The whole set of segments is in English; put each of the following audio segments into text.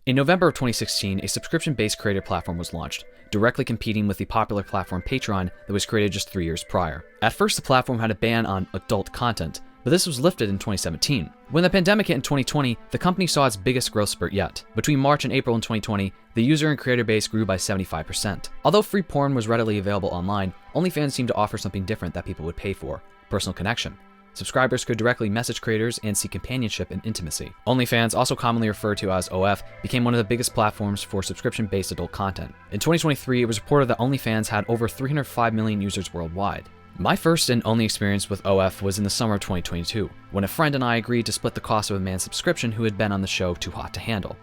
In November of 2016, a subscription-based creator platform was launched, directly competing with the popular platform Patreon that was created just 3 years prior. At first, the platform had a ban on adult content, but this was lifted in 2017. When the pandemic hit in 2020, the company saw its biggest growth spurt yet. Between March and April in 2020, the user and creator base grew by 75%. Although free porn was readily available online, OnlyFans seemed to offer something different that people would pay for: personal connection. Subscribers could directly message creators and seek companionship and intimacy. OnlyFans, also commonly referred to as OF, became one of the biggest platforms for subscription-based adult content. In 2023, it was reported that OnlyFans had over 305 million users worldwide. My first and only experience with OF was in the summer of 2022, when a friend and I agreed to split the cost of a man's subscription who had been on the show Too Hot to Handle.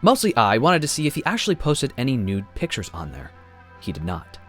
Mostly I, wanted to see if he actually posted any nude pictures on there. He did not.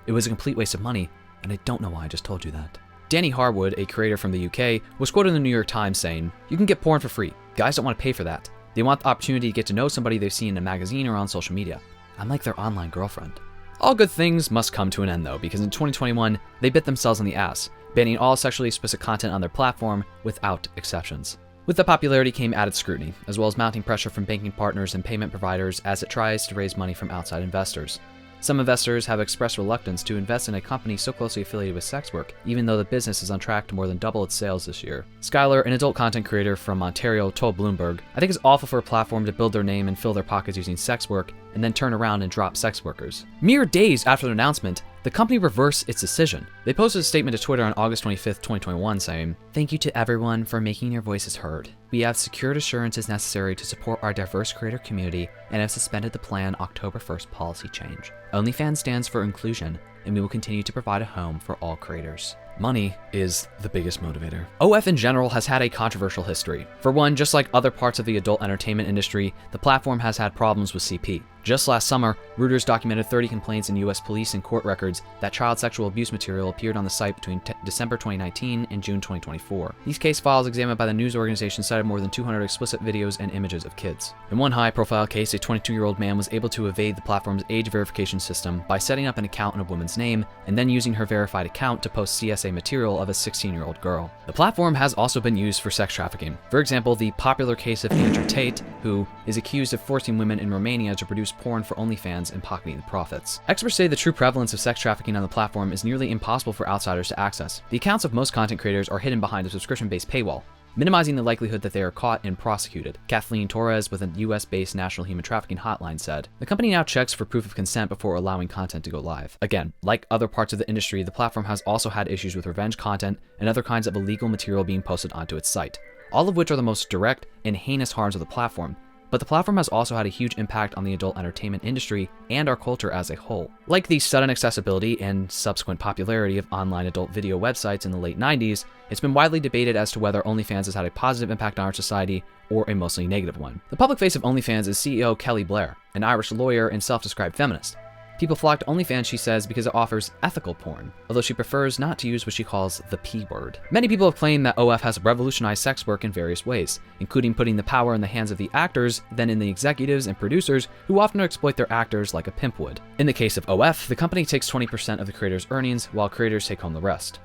It was a complete waste of money, and I don't know why I just told you that. Danny Harwood, a creator from the UK, was quoted in the New York Times saying, "You can get porn for free. Guys don't want to pay for that. They want the opportunity to get to know somebody they've seen in a magazine or on social media. I'm like their online girlfriend." All good things must come to an end though, because in 2021, they bit themselves in the ass, banning all sexually explicit content on their platform without exceptions. With the popularity came added scrutiny, as well as mounting pressure from banking partners and payment providers as it tries to raise money from outside investors. Some investors have expressed reluctance to invest in a company so closely affiliated with sex work, even though the business is on track to more than double its sales this year. Skylar, an adult content creator from Ontario, told Bloomberg, "I think it's awful for a platform to build their name and fill their pockets using sex work, and then turn around and drop sex workers." Mere days after the announcement, the company reversed its decision. They posted a statement to Twitter on August 25th, 2021 saying, "Thank you to everyone for making your voices heard. We have secured assurances necessary to support our diverse creator community and have suspended the planned October 1st policy change. OnlyFans stands for inclusion, and we will continue to provide a home for all creators." Money is the biggest motivator. OF in general has had a controversial history. For one, just like other parts of the adult entertainment industry, the platform has had problems with CP. Just last summer, Reuters documented 30 complaints in US police and court records that child sexual abuse material appeared on the site between December 2019 and June 2024. These case files examined by the news organization cited more than 200 explicit videos and images of kids. In one high-profile case, a 22-year-old man was able to evade the platform's age verification system by setting up an account in a woman's name and then using her verified account to post CSA material of a 16-year-old girl. The platform has also been used for sex trafficking. For example, the popular case of Andrew Tate, who is accused of forcing women in Romania to produce porn for OnlyFans and pocketing the profits. Experts say the true prevalence of sex trafficking on the platform is nearly impossible for outsiders to access. The accounts of most content creators are hidden behind a subscription-based paywall, minimizing the likelihood that they are caught and prosecuted. Kathleen Torres with a US-based National Human Trafficking Hotline said, "The company now checks for proof of consent before allowing content to go live." Again, like other parts of the industry, the platform has also had issues with revenge content and other kinds of illegal material being posted onto its site, all of which are the most direct and heinous harms of the platform. But the platform has also had a huge impact on the adult entertainment industry and our culture as a whole. Like the sudden accessibility and subsequent popularity of online adult video websites in the late 90s, it's been widely debated as to whether OnlyFans has had a positive impact on our society or a mostly negative one. The public face of OnlyFans is CEO Kelly Blair, an Irish lawyer and self-described feminist. People flock to OnlyFans, she says, because it offers ethical porn, although she prefers not to use what she calls the P word. Many people have claimed that OF has revolutionized sex work in various ways, including putting the power in the hands of the actors, then in the executives and producers, who often exploit their actors like a pimp would. In the case of OF, the company takes 20% of the creators' earnings, while creators take home the rest.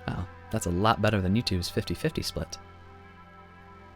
Wow, that's a lot better than YouTube's 50-50 split.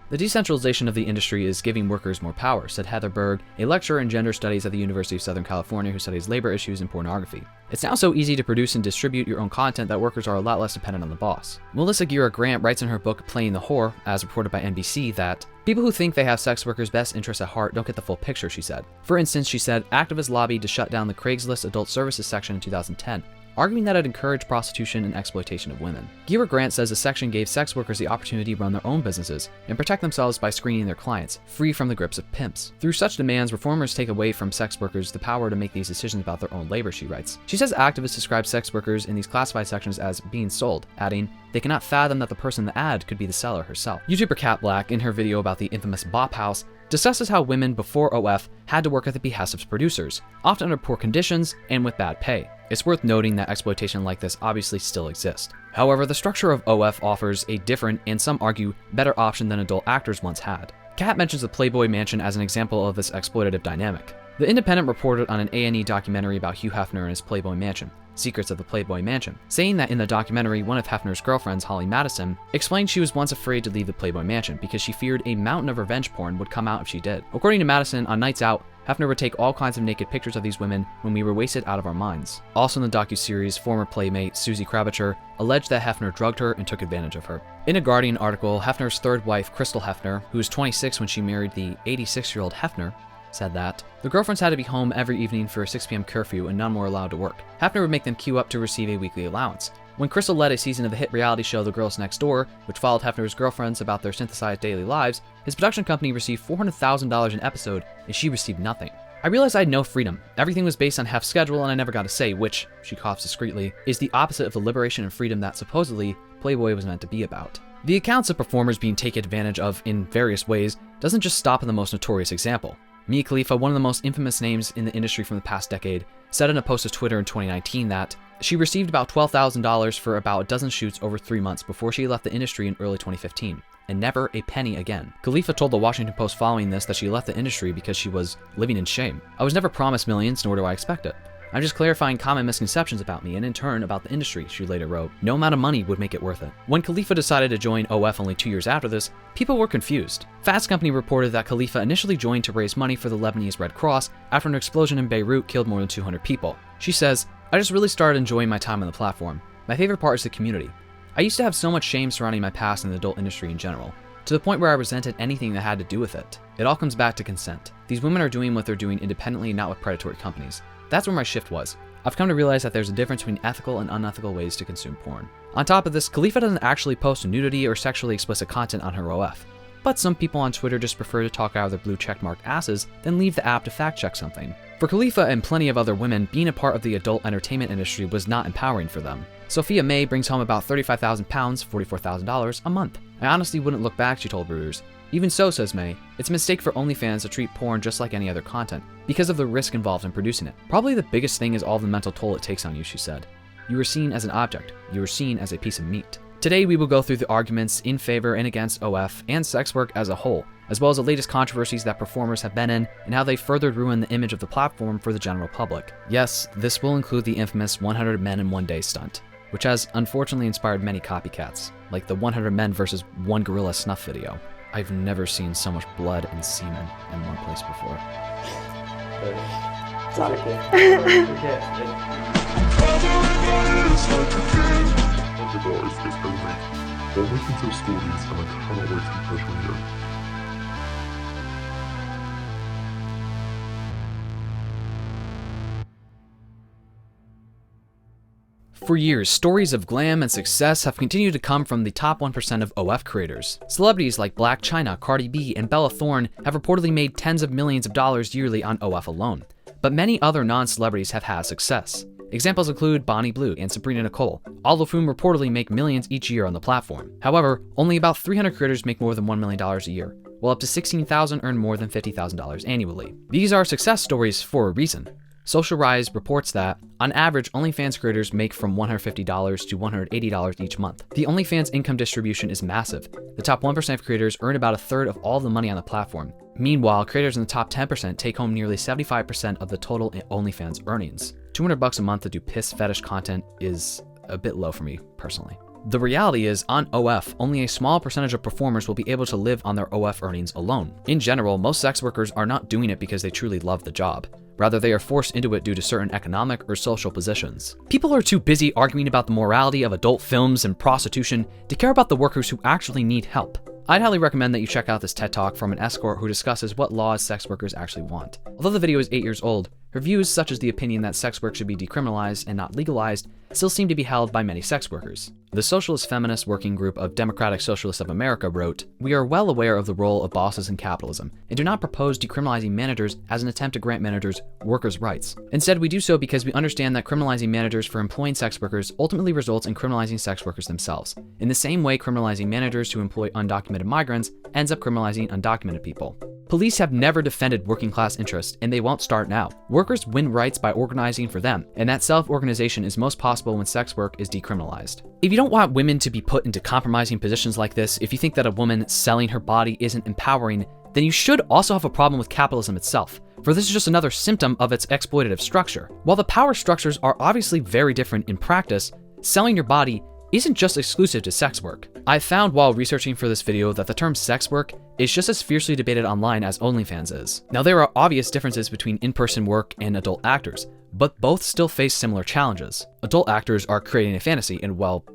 The decentralization of the industry is giving workers more power, said Heather Berg, a lecturer in gender studies at the University of Southern California who studies labor issues in pornography. "It's now so easy to produce and distribute your own content that workers are a lot less dependent on the boss." Melissa Gira Grant writes in her book Playing the Whore, as reported by NBC, that people who think they have sex workers' best interests at heart don't get the full picture, she said. For instance, she said, activists lobbied to shut down the Craigslist adult services section in 2010. Arguing that it encouraged prostitution and exploitation of women. Gira Grant says the section gave sex workers the opportunity to run their own businesses and protect themselves by screening their clients, free from the grips of pimps. Through such demands, reformers take away from sex workers the power to make these decisions about their own labor, she writes. She says activists describe sex workers in these classified sections as being sold, adding, they cannot fathom that the person in the ad could be the seller herself. YouTuber Kat Black, in her video about the infamous Bop House, discusses how women before OF had to work at the behest of producers, often under poor conditions and with bad pay. It's worth noting that exploitation like this obviously still exists. However, the structure of OF offers a different, and some argue, better option than adult actors once had. Kat mentions the Playboy Mansion as an example of this exploitative dynamic. The Independent reported on an A&E documentary about Hugh Hefner and his Playboy Mansion, Secrets of the Playboy Mansion, saying that in the documentary, one of Hefner's girlfriends, Holly Madison, explained she was once afraid to leave the Playboy Mansion because she feared a mountain of revenge porn would come out if she did. According to Madison, on nights out, Hefner would take all kinds of naked pictures of these women when we were wasted out of our minds. Also in the docuseries, former playmate Susie Krabacher alleged that Hefner drugged her and took advantage of her. In a Guardian article, Hefner's third wife, Crystal Hefner, who was 26 when she married the 86-year-old Hefner, said that the girlfriends had to be home every evening for a 6 p.m. curfew and none were allowed to work. Hefner would make them queue up to receive a weekly allowance. When Crystal led a season of the hit reality show The Girls Next Door, which followed Hefner's girlfriends about their synthesized daily lives, his production company received $400,000 an episode and she received nothing. I realized I had no freedom. Everything was based on Hef's schedule and I never got a say, which, she coughs discreetly, is the opposite of the liberation and freedom that supposedly Playboy was meant to be about. The accounts of performers being taken advantage of in various ways doesn't just stop at the most notorious example. Mia Khalifa, one of the most infamous names in the industry from the past decade, said in a post to Twitter in 2019 that she received about $12,000 for about a dozen shoots over 3 months before she left the industry in early 2015, and never a penny again. Khalifa told the Washington Post following this that she left the industry because she was living in shame. I was never promised millions, nor do I expect it. I'm just clarifying common misconceptions about me and in turn about the industry, she later wrote. No amount of money would make it worth it. When Khalifa decided to join OF only 2 years after this, people were confused. Fast Company reported that Khalifa initially joined to raise money for the Lebanese Red Cross after an explosion in Beirut killed more than 200 people. She says, I just really started enjoying my time on the platform. My favorite part is the community. I used to have so much shame surrounding my past in the adult industry in general, to the point where I resented anything that had to do with it. It all comes back to consent. These women are doing what they're doing independently, not with predatory companies. That's where my shift was. I've come to realize that there's a difference between ethical and unethical ways to consume porn. On top of this, Khalifa doesn't actually post nudity or sexually explicit content on her OF. But some people on Twitter just prefer to talk out of their blue checkmark asses than leave the app to fact check something. For Khalifa and plenty of other women, being a part of the adult entertainment industry was not empowering for them. Sophia May brings home about £35,000, $44,000 a month. I honestly wouldn't look back, she told Reuters. Even so, says May, it's a mistake for OnlyFans to treat porn just like any other content, because of the risk involved in producing it. Probably the biggest thing is all the mental toll it takes on you, she said. You are seen as an object. You are seen as a piece of meat. Today we will go through the arguments in favor and against OF and sex work as a whole, as well as the latest controversies that performers have been in and how they furthered ruin the image of the platform for the general public. Yes, this will include the infamous 100 men in one day stunt, which has unfortunately inspired many copycats, like the 100 men versus 1 gorilla snuff video. I've never seen so much blood and semen in one place before. It's not okay. For years, stories of glam and success have continued to come from the top 1% of OF creators. Celebrities like Blac Chyna, Cardi B, and Bella Thorne have reportedly made tens of millions of dollars yearly on OF alone. But many other non-celebrities have had success. Examples include Bonnie Blue and Sabrina Nicole, all of whom reportedly make millions each year on the platform. However, only about 300 creators make more than $1 million a year, while up to 16,000 earn more than $50,000 annually. These are success stories for a reason. Social Rise reports that, on average, OnlyFans creators make from $150 to $180 each month. The OnlyFans income distribution is massive. The top 1% of creators earn about a third of all the money on the platform. Meanwhile, creators in the top 10% take home nearly 75% of the total OnlyFans earnings. $200 a month to do piss fetish content is a bit low for me, personally. The reality is, on OF, only a small percentage of performers will be able to live on their OF earnings alone. In general, most sex workers are not doing it because they truly love the job. Rather, they are forced into it due to certain economic or social positions. People are too busy arguing about the morality of adult films and prostitution to care about the workers who actually need help. I'd highly recommend that you check out this TED Talk from an escort who discusses what laws sex workers actually want. Although the video is 8 years old, her views, such as the opinion that sex work should be decriminalized and not legalized, still seem to be held by many sex workers. The Socialist Feminist Working Group of Democratic Socialists of America wrote, "We are well aware of the role of bosses in capitalism and do not propose decriminalizing managers as an attempt to grant managers workers' rights. Instead, we do so because we understand that criminalizing managers for employing sex workers ultimately results in criminalizing sex workers themselves, in the same way criminalizing managers who employ undocumented migrants ends up criminalizing undocumented people. Police have never defended working class interests, and they won't start now. Workers win rights by organizing for them, and that self-organization is most possible when sex work is decriminalized. If you don't want women to be put into compromising positions like this, if you think that a woman selling her body isn't empowering, then you should also have a problem with capitalism itself, for this is just another symptom of its exploitative structure. While the power structures are obviously very different in practice, selling your body isn't just exclusive to sex work. I found while researching for this video that the term sex work is just as fiercely debated online as OnlyFans is. Now, there are obvious differences between in-person work and adult actors, but both still face similar challenges. Adult actors are creating a fantasy and, well,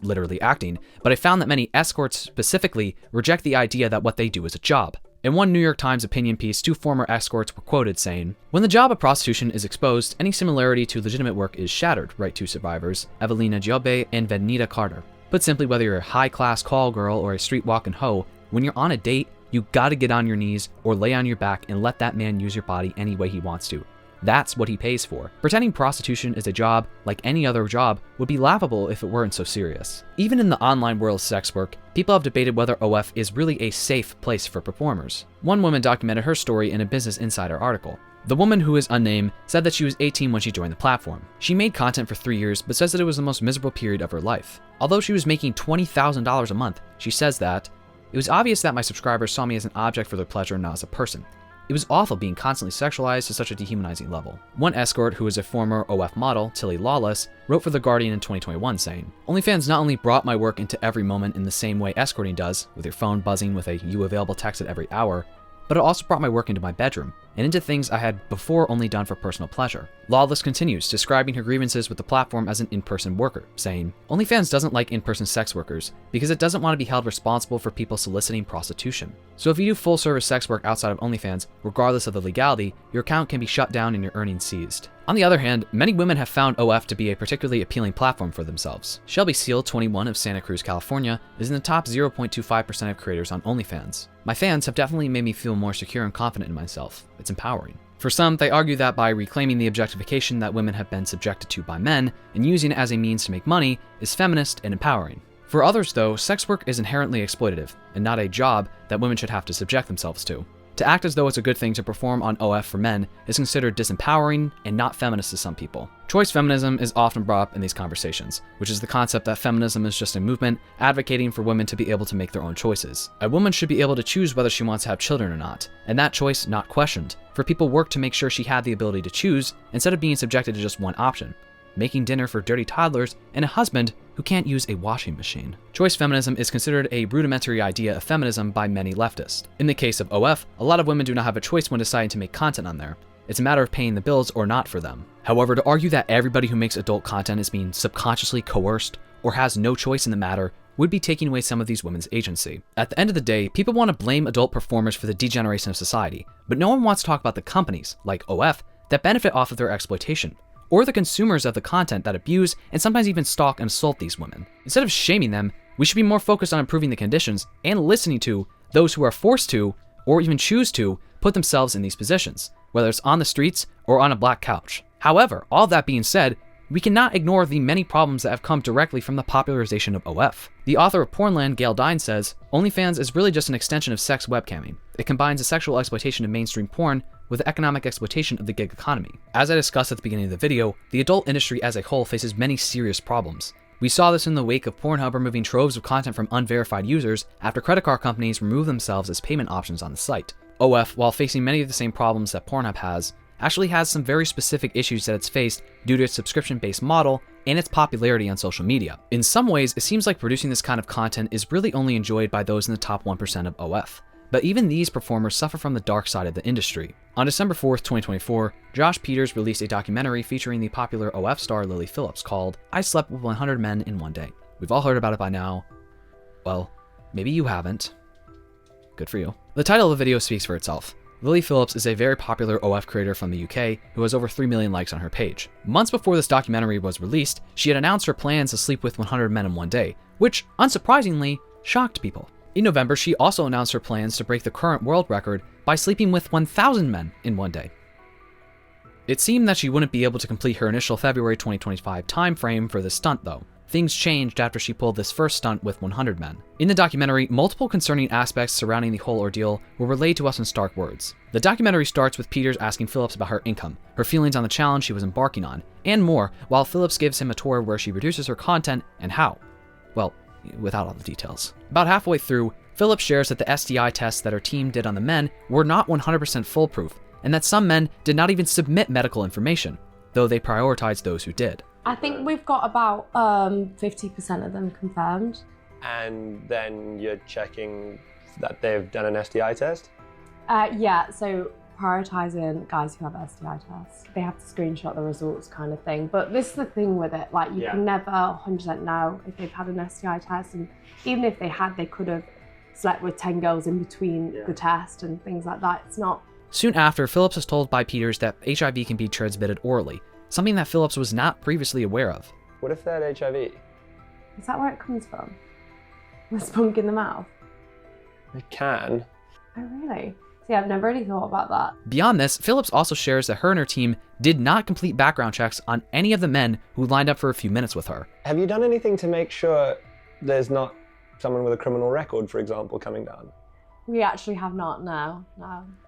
literally acting, but I found that many escorts specifically reject the idea that what they do is a job. In one New York Times opinion piece, 2 former escorts were quoted saying, "When the job of prostitution is exposed, any similarity to legitimate work is shattered," write 2 survivors, Evelina Giobbe and Venita Carter. Put simply, whether you're a high-class call girl or a street-walking hoe, when you're on a date, you gotta get on your knees or lay on your back and let that man use your body any way he wants to. That's what he pays for. Pretending prostitution is a job, like any other job, would be laughable if it weren't so serious. Even in the online world of sex work, people have debated whether OF is really a safe place for performers. One woman documented her story in a Business Insider article. The woman, who is unnamed, said that she was 18 when she joined the platform. She made content for 3 years, but says that it was the most miserable period of her life. Although she was making $20,000 a month, she says that, "It was obvious that my subscribers saw me as an object for their pleasure, not as a person. It was awful being constantly sexualized to such a dehumanizing level." One escort, who is a former OF model, Tilly Lawless, wrote for The Guardian in 2021 saying, "OnlyFans not only brought my work into every moment in the same way escorting does, with your phone buzzing with a "you available" text at every hour, but it also brought my work into my bedroom, and into things I had before only done for personal pleasure." Lawless continues, describing her grievances with the platform as an in-person worker, saying, "OnlyFans doesn't like in-person sex workers because it doesn't want to be held responsible for people soliciting prostitution. So if you do full-service sex work outside of OnlyFans, regardless of the legality, your account can be shut down and your earnings seized." On the other hand, many women have found OF to be a particularly appealing platform for themselves. Shelby Seal, 21, of Santa Cruz, California, is in the top 0.25% of creators on OnlyFans. "My fans have definitely made me feel more secure and confident in myself. It's empowering." For some, they argue that by reclaiming the objectification that women have been subjected to by men and using it as a means to make money is feminist and empowering. For others, though, sex work is inherently exploitative and not a job that women should have to subject themselves to. To act as though it's a good thing to perform on OF for men is considered disempowering and not feminist to some people. Choice feminism is often brought up in these conversations, which is the concept that feminism is just a movement advocating for women to be able to make their own choices. A woman should be able to choose whether she wants to have children or not, and that choice not questioned. For people work to make sure she had the ability to choose instead of being subjected to just one option: making dinner for dirty toddlers and a husband who can't use a washing machine. Choice feminism is considered a rudimentary idea of feminism by many leftists. In the case of OF, a lot of women do not have a choice when deciding to make content on there. It's a matter of paying the bills or not for them. However, to argue that everybody who makes adult content is being subconsciously coerced or has no choice in the matter would be taking away some of these women's agency. At the end of the day, people want to blame adult performers for the degeneration of society, but no one wants to talk about the companies, like OF, that benefit off of their exploitation, or the consumers of the content that abuse and sometimes even stalk and assault these women. Instead of shaming them, we should be more focused on improving the conditions and listening to those who are forced to, or even choose to, put themselves in these positions, whether it's on the streets or on a black couch. However, all that being said, we cannot ignore the many problems that have come directly from the popularization of OF. The author of Pornland, Gail Dine, says, "OnlyFans is really just an extension of sex webcamming. It combines the sexual exploitation of mainstream porn with the economic exploitation of the gig economy." As I discussed at the beginning of the video, the adult industry as a whole faces many serious problems. We saw this in the wake of Pornhub removing troves of content from unverified users after credit card companies removed themselves as payment options on the site. OF, while facing many of the same problems that Pornhub has, actually has some very specific issues that it's faced due to its subscription-based model and its popularity on social media. In some ways, it seems like producing this kind of content is really only enjoyed by those in the top 1% of OF. But even these performers suffer from the dark side of the industry. On December 4th, 2024, Josh Peters released a documentary featuring the popular OF star Lily Phillips called "I Slept with 100 Men in One Day." We've all heard about it by now. Well, maybe you haven't. Good for you. The title of the video speaks for itself. Lily Phillips is a very popular OF creator from the UK who has over 3 million likes on her page. Months before this documentary was released, she had announced her plans to sleep with 100 men in one day, which, unsurprisingly, shocked people. In November, she also announced her plans to break the current world record by sleeping with 1,000 men in one day. It seemed that she wouldn't be able to complete her initial February 2025 timeframe for this stunt, though. Things changed after she pulled this first stunt with 100 men. In the documentary, multiple concerning aspects surrounding the whole ordeal were relayed to us in stark words. The documentary starts with Peters asking Phillips about her income, her feelings on the challenge she was embarking on, and more, while Phillips gives him a tour where she reduces her content and how. Well, without all the details. About halfway through, Phillips shares that the STI tests that her team did on the men were not 100% foolproof, and that some men did not even submit medical information, though they prioritized those who did. I think we've got about 50% of them confirmed. And then you're checking that they've done an STI test? Yeah, so prioritizing guys who have STI tests. They have to screenshot the results kind of thing. But this is the thing with it, like you can never 100% know if they've had an STI test, and even if they had, they could have slept with 10 girls in between the test and things like that. It's not. Soon after, Phillips is told by Peters that HIV can be transmitted orally, something that Phillips was not previously aware of. What if they had HIV? Is that where it comes from? The spunk in the mouth? It can. Oh, really? See, I've never really thought about that. Beyond this, Phillips also shares that her and her team did not complete background checks on any of the men who lined up for a few minutes with her. Have you done anything to make sure there's not someone with a criminal record, for example, coming down? We actually have not, no.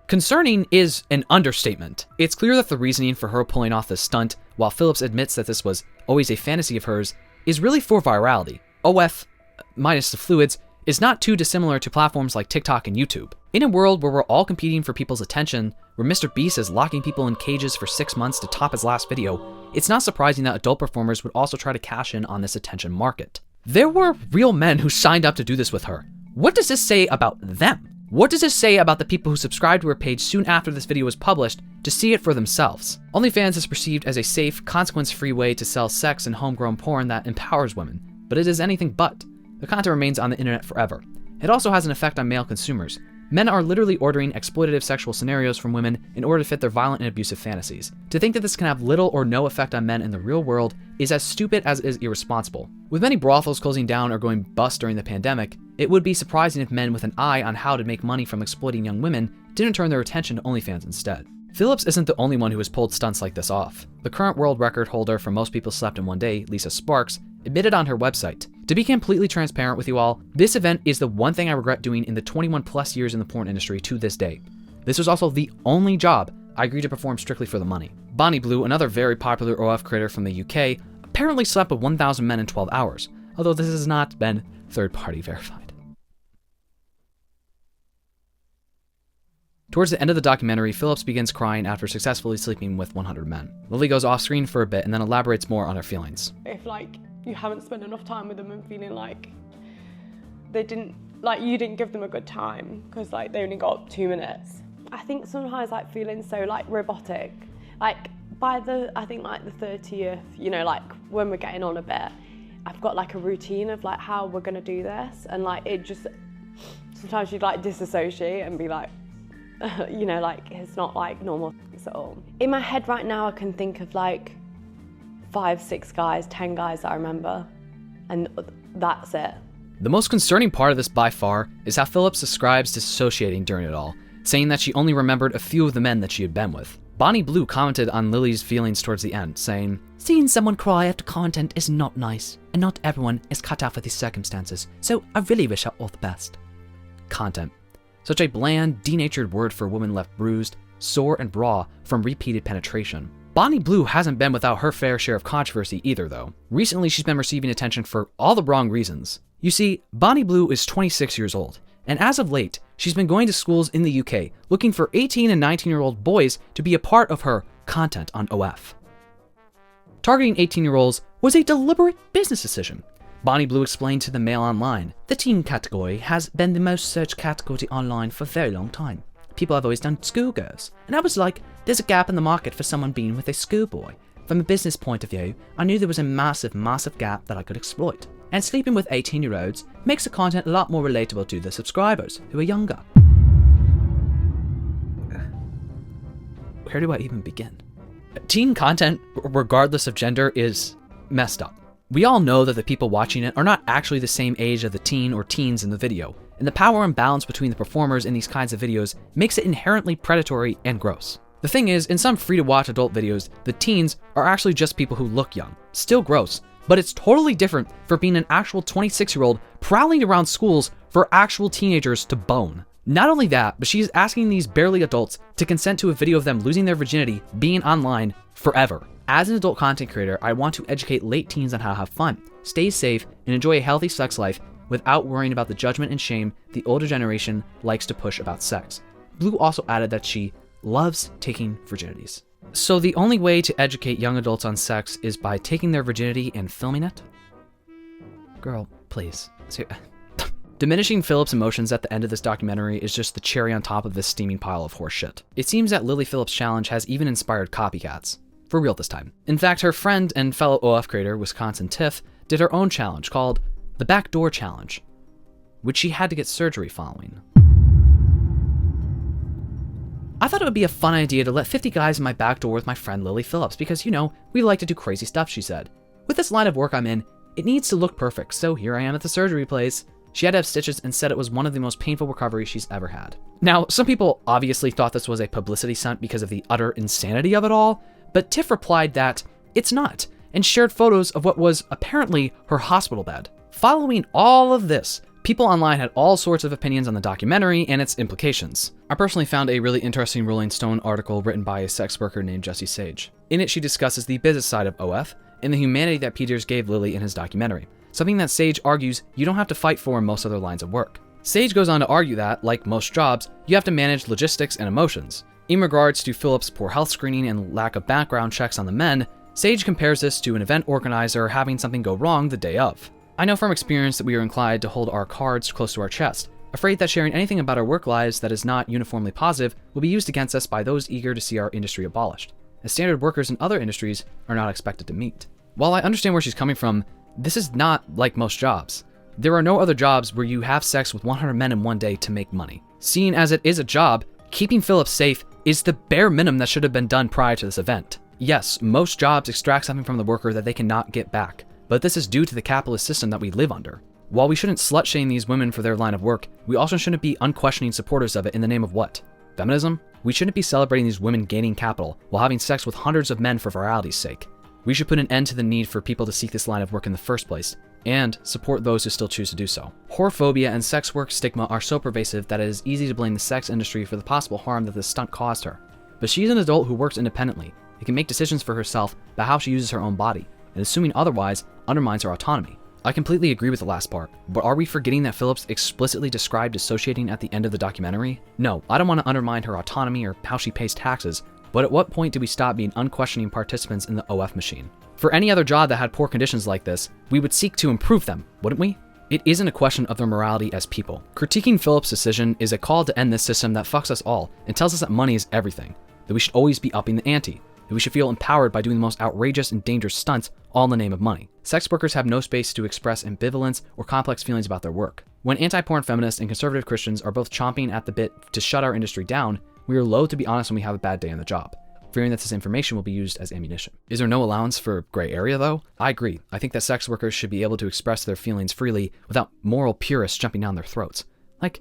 Concerning is an understatement. It's clear that the reasoning for her pulling off this stunt, while Phillips admits that this was always a fantasy of hers, is really for virality. OF, minus the fluids, is not too dissimilar to platforms like TikTok and YouTube. In a world where we're all competing for people's attention, where Mr. Beast is locking people in cages for 6 months to top his last video, it's not surprising that adult performers would also try to cash in on this attention market. There were real men who signed up to do this with her. What does this say about them? What does this say about the people who subscribed to her page soon after this video was published to see it for themselves? OnlyFans is perceived as a safe, consequence-free way to sell sex and homegrown porn that empowers women, but it is anything but. The content remains on the internet forever. It also has an effect on male consumers. Men are literally ordering exploitative sexual scenarios from women in order to fit their violent and abusive fantasies. To think that this can have little or no effect on men in the real world is as stupid as it is irresponsible. With many brothels closing down or going bust during the pandemic, it would be surprising if men with an eye on how to make money from exploiting young women didn't turn their attention to OnlyFans instead. Phillips isn't the only one who has pulled stunts like this off. The current world record holder for most people slept in one day, Lisa Sparks, admitted on her website. To be completely transparent with you all, this event is the one thing I regret doing in the 21 plus years in the porn industry to this day. This was also the only job I agreed to perform strictly for the money. Bonnie Blue, another very popular OF creator from the UK, apparently slept with 1,000 men in 12 hours, although this has not been third-party verified. Towards the end of the documentary, Phillips begins crying after successfully sleeping with 100 men. Lily goes off screen for a bit and then elaborates more on her feelings. If you haven't spent enough time with them and feeling like you didn't give them a good time because they only got 2 minutes. I think sometimes feeling so robotic, by the 30th, when we're getting on a bit, I've got a routine of how we're gonna do this, and it just, sometimes you'd disassociate and be it's not normal at all. In my head right now I can think of 5, 6 guys, 10 guys that I remember, and that's it. The most concerning part of this by far is how Phillips describes disassociating during it all, saying that she only remembered a few of the men that she had been with. Bonnie Blue commented on Lily's feelings towards the end, saying, "Seeing someone cry after content is not nice, and not everyone is cut out for these circumstances, so I really wish her all the best." Content. Such a bland, denatured word for a woman left bruised, sore, and raw from repeated penetration. Bonnie Blue hasn't been without her fair share of controversy either, though. Recently, she's been receiving attention for all the wrong reasons. You see, Bonnie Blue is 26 years old, and as of late, she's been going to schools in the UK looking for 18 and 19-year-old boys to be a part of her content on OF. Targeting 18-year-olds was a deliberate business decision. Bonnie Blue explained to the Mail Online, "The teen category has been the most searched category online for a very long time. People have always done schoolgirls, and I was like, there's a gap in the market for someone being with a schoolboy. From a business point of view, I knew there was a massive gap that I could exploit. And sleeping with 18-year-olds makes the content a lot more relatable to the subscribers, who are younger." Where do I even begin? Teen content, regardless of gender, is messed up. We all know that the people watching it are not actually the same age as the teen or teens in the video, and the power imbalance between the performers in these kinds of videos makes it inherently predatory and gross. The thing is, in some free-to-watch adult videos, the teens are actually just people who look young. Still gross, but it's totally different from being an actual 26-year-old prowling around schools for actual teenagers to bone. Not only that, but she's asking these barely adults to consent to a video of them losing their virginity being online forever. As an adult content creator, I want to educate late teens on how to have fun, stay safe, and enjoy a healthy sex life without worrying about the judgment and shame the older generation likes to push about sex. Blue also added that she loves taking virginities. So the only way to educate young adults on sex is by taking their virginity and filming it? Girl, please. Diminishing Phillips' emotions at the end of this documentary is just the cherry on top of this steaming pile of horseshit. It seems that Lily Phillips' challenge has even inspired copycats. For real this time. In fact, her friend and fellow OF creator, Wisconsin Tiff, did her own challenge called the Backdoor Challenge, which she had to get surgery following. I thought it would be a fun idea to let 50 guys in my back door with my friend Lily Phillips because, you know, we like to do crazy stuff, she said. With this line of work I'm in, it needs to look perfect, so here I am at the surgery place. She had to have stitches and said it was one of the most painful recoveries she's ever had. Now, some people obviously thought this was a publicity stunt because of the utter insanity of it all, but Tiff replied that it's not, and shared photos of what was apparently her hospital bed. Following all of this, people online had all sorts of opinions on the documentary and its implications. I personally found a really interesting Rolling Stone article written by a sex worker named Jessie Sage. In it, she discusses the business side of OF and the humanity that Peters gave Lily in his documentary, something that Sage argues you don't have to fight for in most other lines of work. Sage goes on to argue that, like most jobs, you have to manage logistics and emotions. In regards to Phillips' poor health screening and lack of background checks on the men, Sage compares this to an event organizer having something go wrong the day of. I know from experience that we are inclined to hold our cards close to our chest, afraid that sharing anything about our work lives that is not uniformly positive will be used against us by those eager to see our industry abolished, as standard workers in other industries are not expected to meet. While I understand where she's coming from, this is not like most jobs. There are no other jobs where you have sex with 100 men in one day to make money. Seeing as it is a job, keeping Phillips safe is the bare minimum that should have been done prior to this event. Yes, most jobs extract something from the worker that they cannot get back, but this is due to the capitalist system that we live under. While we shouldn't slut-shame these women for their line of work, we also shouldn't be unquestioning supporters of it in the name of what? Feminism? We shouldn't be celebrating these women gaining capital while having sex with hundreds of men for virality's sake. We should put an end to the need for people to seek this line of work in the first place, and support those who still choose to do so. Whorephobia and sex work stigma are so pervasive that it is easy to blame the sex industry for the possible harm that this stunt caused her. But she's an adult who works independently and can make decisions for herself about how she uses her own body, and assuming otherwise undermines her autonomy. I completely agree with the last part, but are we forgetting that Phillips explicitly described dissociating at the end of the documentary? No, I don't want to undermine her autonomy or how she pays taxes, but at what point do we stop being unquestioning participants in the OF machine? For any other job that had poor conditions like this, we would seek to improve them, wouldn't we? It isn't a question of their morality as people. Critiquing Phillips' decision is a call to end this system that fucks us all and tells us that money is everything, that we should always be upping the ante, that we should feel empowered by doing the most outrageous and dangerous stunts all in the name of money. Sex workers have no space to express ambivalence or complex feelings about their work. When anti-porn feminists and conservative Christians are both chomping at the bit to shut our industry down, we are loath to be honest when we have a bad day on the job, fearing that this information will be used as ammunition. Is there no allowance for gray area though? I agree. I think that sex workers should be able to express their feelings freely without moral purists jumping down their throats, like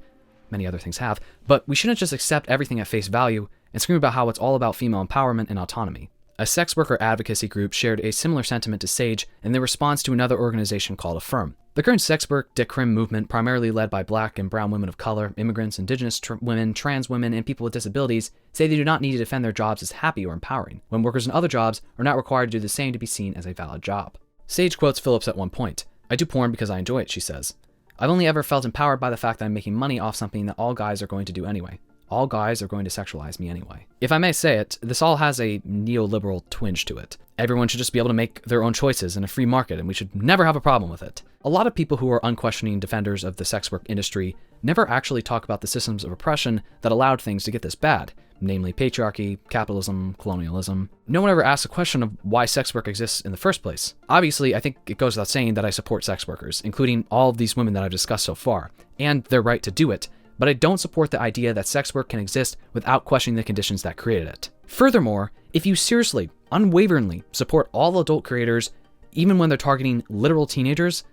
many other things have, but we shouldn't just accept everything at face value and scream about how it's all about female empowerment and autonomy. A sex worker advocacy group shared a similar sentiment to Sage in their response to another organization called Affirm. The current sex work decrim movement, primarily led by Black and brown women of color, immigrants, indigenous women, trans women, and people with disabilities, say they do not need to defend their jobs as happy or empowering, when workers in other jobs are not required to do the same to be seen as a valid job. Sage quotes Phillips at one point. "I do porn because I enjoy it," she says. "I've only ever felt empowered by the fact that I'm making money off something that all guys are going to do anyway. All guys are going to sexualize me anyway." If I may say it, this all has a neoliberal twinge to it. Everyone should just be able to make their own choices in a free market, and we should never have a problem with it. A lot of people who are unquestioning defenders of the sex work industry never actually talk about the systems of oppression that allowed things to get this bad, namely patriarchy, capitalism, colonialism. No one ever asks a question of why sex work exists in the first place. Obviously, I think it goes without saying that I support sex workers, including all of these women that I've discussed so far, and their right to do it. But I don't support the idea that sex work can exist without questioning the conditions that created it. Furthermore, if you seriously, unwaveringly support all adult creators, even when they're targeting literal teenagers,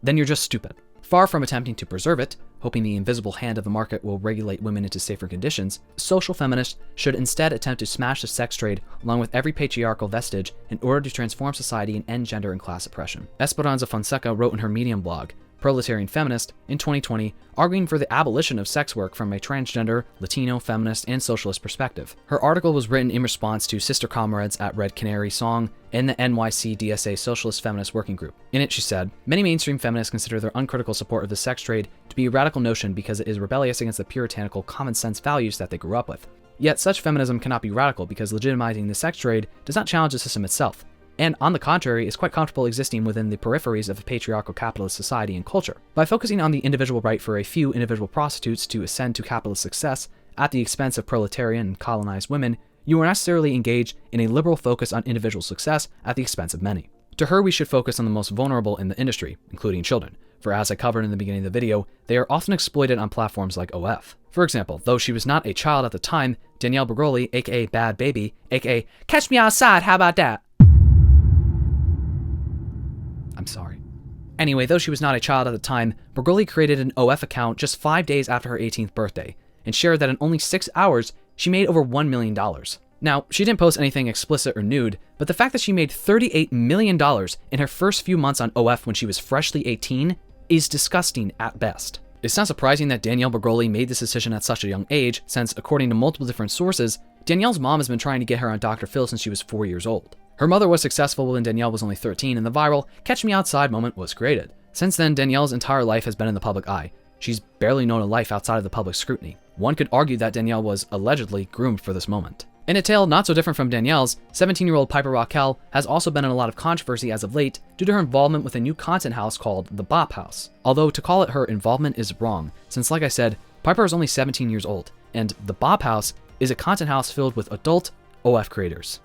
then you're just stupid. Far from attempting to preserve it, hoping the invisible hand of the market will regulate women into safer conditions, social feminists should instead attempt to smash the sex trade along with every patriarchal vestige in order to transform society and end gender and class oppression. Esperanza Fonseca wrote in her Medium blog, Proletarian Feminist, in 2020, arguing for the abolition of sex work from a transgender, Latino, feminist, and socialist perspective. Her article was written in response to sister comrades at Red Canary Song and the NYC DSA Socialist Feminist Working Group. In it, she said, "Many mainstream feminists consider their uncritical support of the sex trade to be a radical notion because it is rebellious against the puritanical common sense values that they grew up with. Yet such feminism cannot be radical because legitimizing the sex trade does not challenge the system itself, and on the contrary is quite comfortable existing within the peripheries of a patriarchal capitalist society and culture. By focusing on the individual right for a few individual prostitutes to ascend to capitalist success at the expense of proletarian and colonized women, you are necessarily engaged in a liberal focus on individual success at the expense of many. To her, we should focus on the most vulnerable in the industry, including children, for as I covered in the beginning of the video, they are often exploited on platforms like OF. For example, though she was not a child at the time, Danielle Bergoli, aka Bad Baby, aka Catch Me Outside, how about that? I'm sorry. Anyway, though she was not a child at the time, Bergoli created an OF account just 5 days after her 18th birthday, and shared that in only 6 hours, she made over $1 million. Now, she didn't post anything explicit or nude, but the fact that she made $38 million in her first few months on OF when she was freshly 18 is disgusting at best. It's not surprising that Danielle Bergoli made this decision at such a young age, since according to multiple different sources, Danielle's mom has been trying to get her on Dr. Phil since she was 4 years old. Her mother was successful when Danielle was only 13, and the viral Catch Me Outside moment was created. Since then, Danielle's entire life has been in the public eye. She's barely known a life outside of the public scrutiny. One could argue that Danielle was allegedly groomed for this moment. In a tale not so different from Danielle's, 17-year-old Piper Raquel has also been in a lot of controversy as of late due to her involvement with a new content house called The Bop House. Although to call it her involvement is wrong, since like I said, Piper is only 17 years old, and The Bop House is a content house filled with adult OF creators.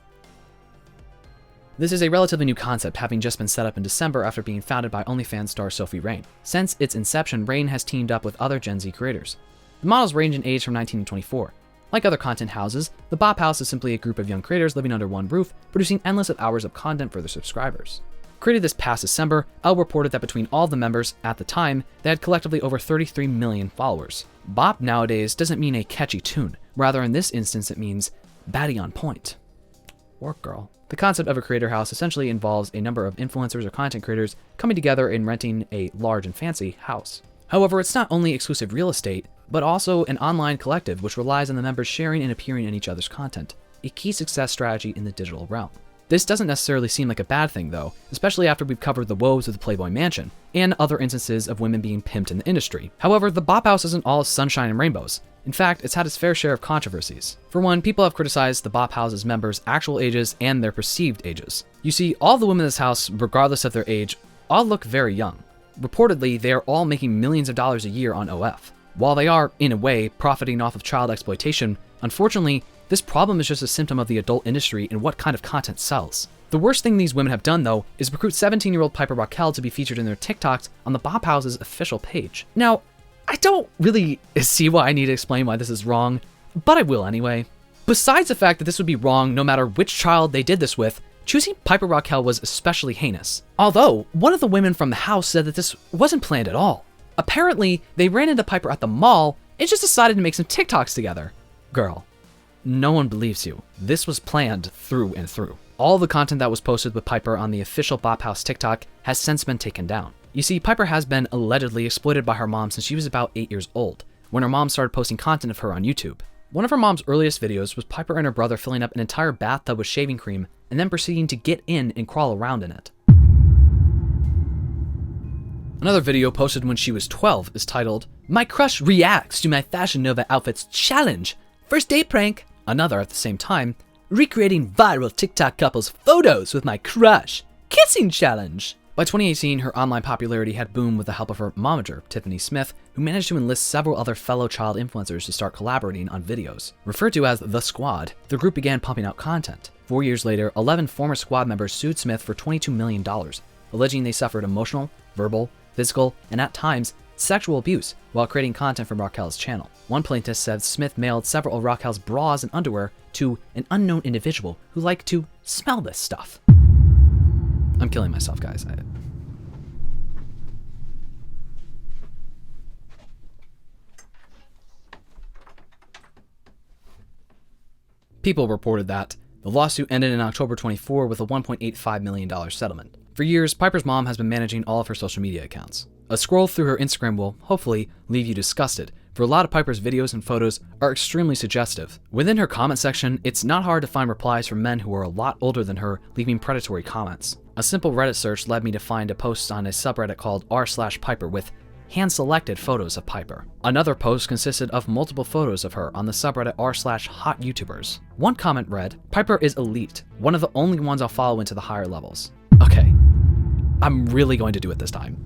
This is a relatively new concept, having just been set up in December after being founded by OnlyFans star Sophie Rain. Since its inception, Rain has teamed up with other Gen Z creators. The models range in age from 19 to 24. Like other content houses, the Bop House is simply a group of young creators living under one roof, producing endless hours of content for their subscribers. Created this past December, Elle reported that between all of the members, at the time, they had collectively over 33 million followers. Bop nowadays doesn't mean a catchy tune. Rather, in this instance, it means baddie on point. Work, girl. The concept of a creator house essentially involves a number of influencers or content creators coming together and renting a large and fancy house. However, it's not only exclusive real estate, but also an online collective which relies on the members sharing and appearing in each other's content, a key success strategy in the digital realm. This doesn't necessarily seem like a bad thing though, especially after we've covered the woes of the Playboy Mansion, and other instances of women being pimped in the industry. However, the Bop House isn't all sunshine and rainbows. In fact, it's had its fair share of controversies. For one, people have criticized the Bop House's members' actual ages and their perceived ages. You see, all the women in this house, regardless of their age, all look very young. Reportedly, they are all making millions of dollars a year on OF. While they are, in a way, profiting off of child exploitation, unfortunately, this problem is just a symptom of the adult industry and what kind of content sells. The worst thing these women have done, though, is recruit 17-year-old Piper Raquel to be featured in their TikToks on the Bop House's official page. Now, I don't really see why I need to explain why this is wrong, but I will anyway. Besides the fact that this would be wrong no matter which child they did this with, choosing Piper Raquel was especially heinous. Although, one of the women from the house said that this wasn't planned at all. Apparently, they ran into Piper at the mall and just decided to make some TikToks together. Girl, no one believes you. This was planned through and through. All the content that was posted with Piper on the official Bop House TikTok has since been taken down. You see, Piper has been allegedly exploited by her mom since she was about 8 years old, when her mom started posting content of her on YouTube. One of her mom's earliest videos was Piper and her brother filling up an entire bathtub with shaving cream and then proceeding to get in and crawl around in it. Another video posted when she was 12 is titled, "My crush reacts to my Fashion Nova outfits challenge. First date prank." Another at the same time, "Recreating viral TikTok couples photos with my crush. Kissing challenge." By 2018, her online popularity had boomed with the help of her momager, Tiffany Smith, who managed to enlist several other fellow child influencers to start collaborating on videos. Referred to as The Squad, the group began pumping out content. 4 years later, 11 former Squad members sued Smith for $22 million, alleging they suffered emotional, verbal, physical, and at times, sexual abuse while creating content from Raquel's channel. One plaintiff said Smith mailed several of Raquel's bras and underwear to an unknown individual who liked to smell this stuff. I'm killing myself, guys. People reported that the lawsuit ended in October 24 with a $1.85 million settlement. For years, Piper's mom has been managing all of her social media accounts. A scroll through her Instagram will, hopefully, leave you disgusted, for a lot of Piper's videos and photos are extremely suggestive. Within her comment section, it's not hard to find replies from men who are a lot older than her, leaving predatory comments. A simple Reddit search led me to find a post on a subreddit called r/Piper with hand-selected photos of Piper. Another post consisted of multiple photos of her on the subreddit r/hot YouTubers. One comment read, "Piper is elite, one of the only ones I'll follow into the higher levels." Okay, I'm really going to do it this time.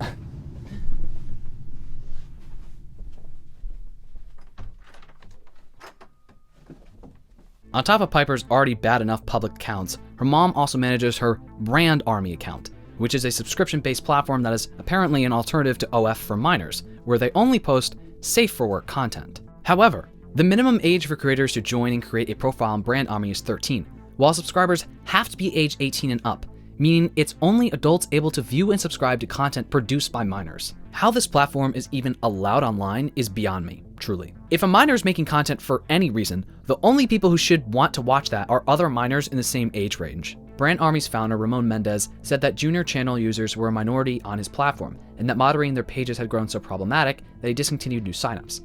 On top of Piper's already bad enough public accounts, her mom also manages her Brand Army account, which is a subscription-based platform that is apparently an alternative to OF for minors, where they only post safe-for-work content. However, the minimum age for creators to join and create a profile on Brand Army is 13, while subscribers have to be age 18 and up, meaning it's only adults able to view and subscribe to content produced by minors. How this platform is even allowed online is beyond me, truly. If a minor is making content for any reason, the only people who should want to watch that are other minors in the same age range. Brand Army's founder, Ramon Mendez, said that junior channel users were a minority on his platform, and that moderating their pages had grown so problematic that he discontinued new signups.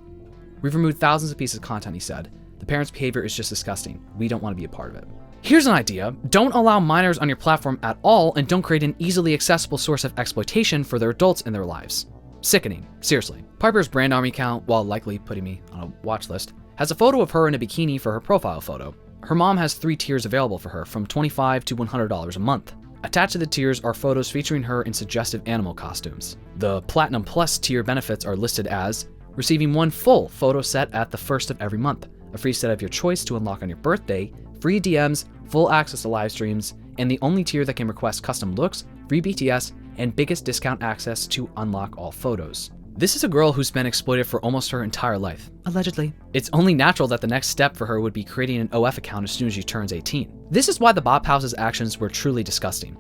"We've removed thousands of pieces of content," he said. "The parents' behavior is just disgusting. We don't want to be a part of it." Here's an idea. Don't allow minors on your platform at all, and don't create an easily accessible source of exploitation for their adults in their lives. Sickening, seriously. Piper's Brand Army account, while likely putting me on a watch list, has a photo of her in a bikini for her profile photo. Her mom has 3 tiers available for her, from $25 to $100 a month. Attached to the tiers are photos featuring her in suggestive animal costumes. The Platinum Plus tier benefits are listed as receiving 1 full photo set at the first of every month, a free set of your choice to unlock on your birthday, free DMs, full access to live streams, and the only tier that can request custom looks, free BTS, and biggest discount access to unlock all photos. This is a girl who's been exploited for almost her entire life, allegedly. It's only natural that the next step for her would be creating an OF account as soon as she turns 18. This is why the Bop House's actions were truly disgusting.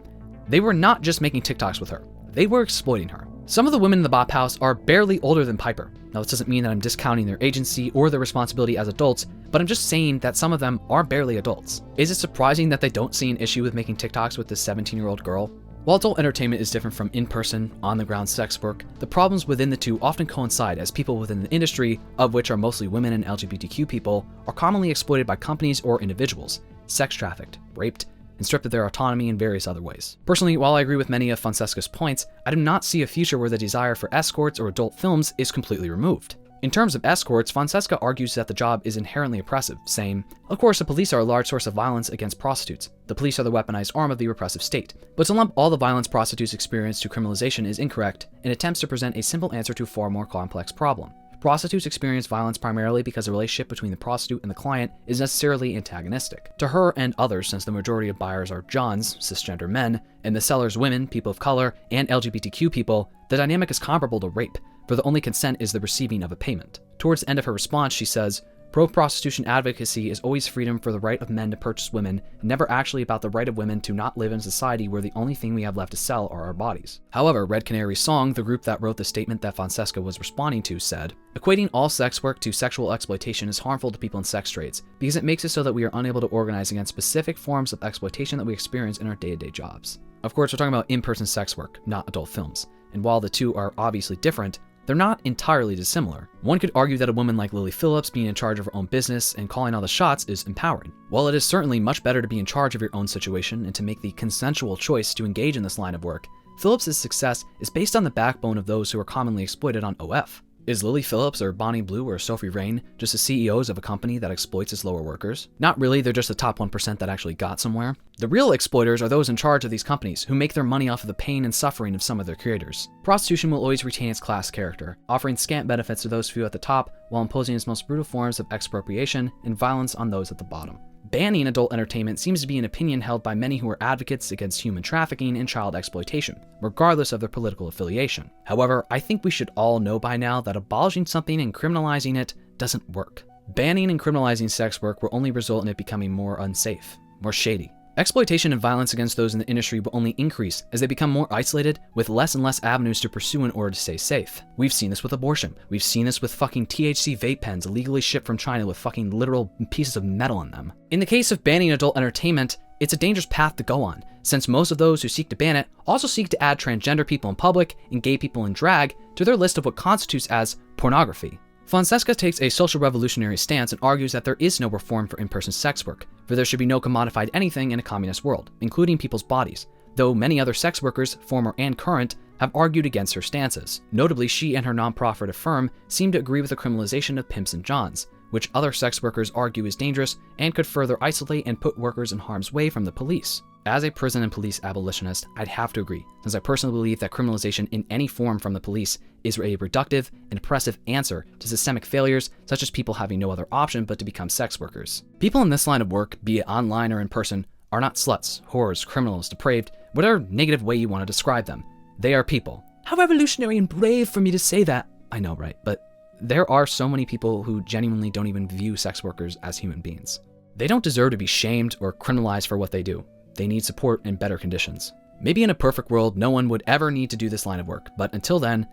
They were not just making TikToks with her, they were exploiting her. Some of the women in the Bop House are barely older than Piper. Now, this doesn't mean that I'm discounting their agency or their responsibility as adults, but I'm just saying that some of them are barely adults. Is it surprising that they don't see an issue with making TikToks with this 17-year-old girl? While adult entertainment is different from in-person, on-the-ground sex work, the problems within the two often coincide, as people within the industry, of which are mostly women and LGBTQ people, are commonly exploited by companies or individuals, sex trafficked, raped, and stripped of their autonomy in various other ways. Personally, while I agree with many of Fonseca's points, I do not see a future where the desire for escorts or adult films is completely removed. In terms of escorts, Fonseca argues that the job is inherently oppressive, saying, "Of course, the police are a large source of violence against prostitutes. The police are the weaponized arm of the repressive state. But to lump all the violence prostitutes experience to criminalization is incorrect and attempts to present a simple answer to a far more complex problem. Prostitutes experience violence primarily because the relationship between the prostitute and the client is necessarily antagonistic. To her and others, since the majority of buyers are Johns, cisgender men, and the sellers women, people of color, and LGBTQ people, the dynamic is comparable to rape, for the only consent is the receiving of a payment." Towards the end of her response, she says, "Pro-prostitution advocacy is always freedom for the right of men to purchase women, and never actually about the right of women to not live in a society where the only thing we have left to sell are our bodies." However, Red Canary's Song, the group that wrote the statement that Fonseca was responding to, said, "Equating all sex work to sexual exploitation is harmful to people in sex trades, because it makes it so that we are unable to organize against specific forms of exploitation that we experience in our day-to-day jobs." Of course, we're talking about in-person sex work, not adult films. And while the two are obviously different, they're not entirely dissimilar. One could argue that a woman like Lily Phillips being in charge of her own business and calling all the shots is empowering. While it is certainly much better to be in charge of your own situation and to make the consensual choice to engage in this line of work, Phillips' success is based on the backbone of those who are commonly exploited on OF. Is Lily Phillips or Bonnie Blue or Sophie Rain just the CEOs of a company that exploits its lower workers? Not really, they're just the top 1% that actually got somewhere. The real exploiters are those in charge of these companies, who make their money off of the pain and suffering of some of their creators. Prostitution will always retain its class character, offering scant benefits to those few at the top, while imposing its most brutal forms of expropriation and violence on those at the bottom. Banning adult entertainment seems to be an opinion held by many who are advocates against human trafficking and child exploitation, regardless of their political affiliation. However, I think we should all know by now that abolishing something and criminalizing it doesn't work. Banning and criminalizing sex work will only result in it becoming more unsafe, more shady. Exploitation and violence against those in the industry will only increase as they become more isolated, with less and less avenues to pursue in order to stay safe. We've seen this with abortion. We've seen this with fucking THC vape pens illegally shipped from China with fucking literal pieces of metal in them. In the case of banning adult entertainment, it's a dangerous path to go on, since most of those who seek to ban it also seek to add transgender people in public and gay people in drag to their list of what constitutes as pornography. Fonseca takes a social revolutionary stance and argues that there is no reform for in-person sex work, for there should be no commodified anything in a communist world, including people's bodies, though many other sex workers, former and current, have argued against her stances. Notably, she and her non-profit firm seem to agree with the criminalization of pimps and johns, which other sex workers argue is dangerous and could further isolate and put workers in harm's way from the police. As a prison and police abolitionist, I'd have to agree, since I personally believe that criminalization in any form from the police is a reductive and oppressive answer to systemic failures, such as people having no other option but to become sex workers. People in this line of work, be it online or in person, are not sluts, whores, criminals, depraved, whatever negative way you want to describe them. They are people. How revolutionary and brave for me to say that. I know, right? But there are so many people who genuinely don't even view sex workers as human beings. They don't deserve to be shamed or criminalized for what they do. They need support and better conditions. Maybe in a perfect world, no one would ever need to do this line of work, but until then,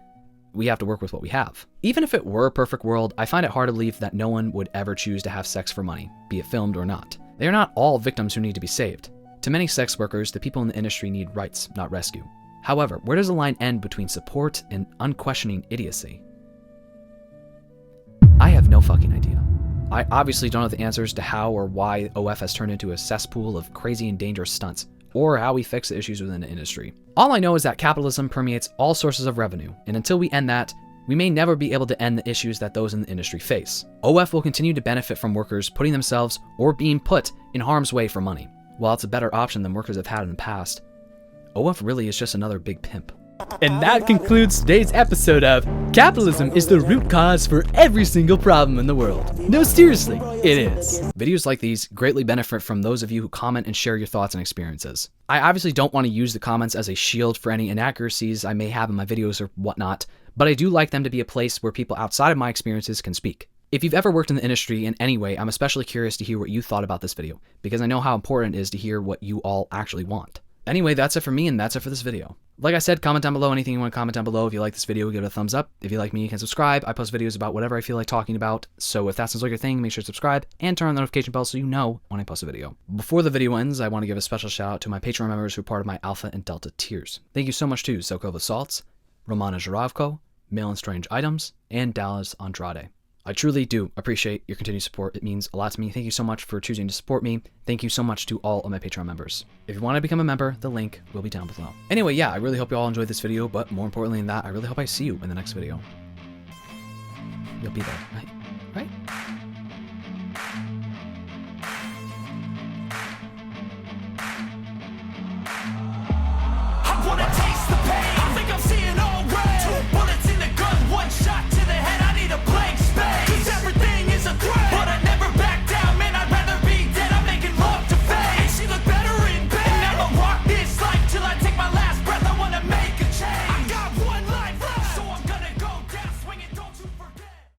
we have to work with what we have. Even if it were a perfect world, I find it hard to believe that no one would ever choose to have sex for money, be it filmed or not. They are not all victims who need to be saved. To many sex workers, the people in the industry need rights, not rescue. However, where does the line end between support and unquestioning idiocy? I have no fucking idea. I obviously don't know the answers to how or why OF has turned into a cesspool of crazy and dangerous stunts, or how we fix the issues within the industry. All I know is that capitalism permeates all sources of revenue, and until we end that, we may never be able to end the issues that those in the industry face. OF will continue to benefit from workers putting themselves or being put in harm's way for money. While it's a better option than workers have had in the past, OF really is just another big pimp. And that concludes today's episode of Capitalism is the root cause for every single problem in the world. No, seriously, it is. Videos like these greatly benefit from those of you who comment and share your thoughts and experiences. I obviously don't want to use the comments as a shield for any inaccuracies I may have in my videos or whatnot, but I do like them to be a place where people outside of my experiences can speak. If you've ever worked in the industry in any way, I'm especially curious to hear what you thought about this video, because I know how important it is to hear what you all actually want. Anyway, that's it for me, and that's it for this video. Like I said, comment down below anything you want to comment down below. If you like this video, give it a thumbs up. If you like me, you can subscribe. I post videos about whatever I feel like talking about, so if that sounds like your thing, make sure to subscribe and turn on the notification bell so you know when I post a video. Before the video ends, I want to give a special shout out to my Patreon members who are part of my Alpha and Delta tiers. Thank you so much to Sokova Salts, Romana Zhuravko, Mail Strange Items, and Dallas Andrade. I truly do appreciate your continued support. It means a lot to me. Thank you so much for choosing to support me. Thank you so much to all of my Patreon members. If you want to become a member, the link will be down below. Anyway, yeah, I really hope you all enjoyed this video, but more importantly than that, I really hope I see you in the next video. You'll be there, right? Right?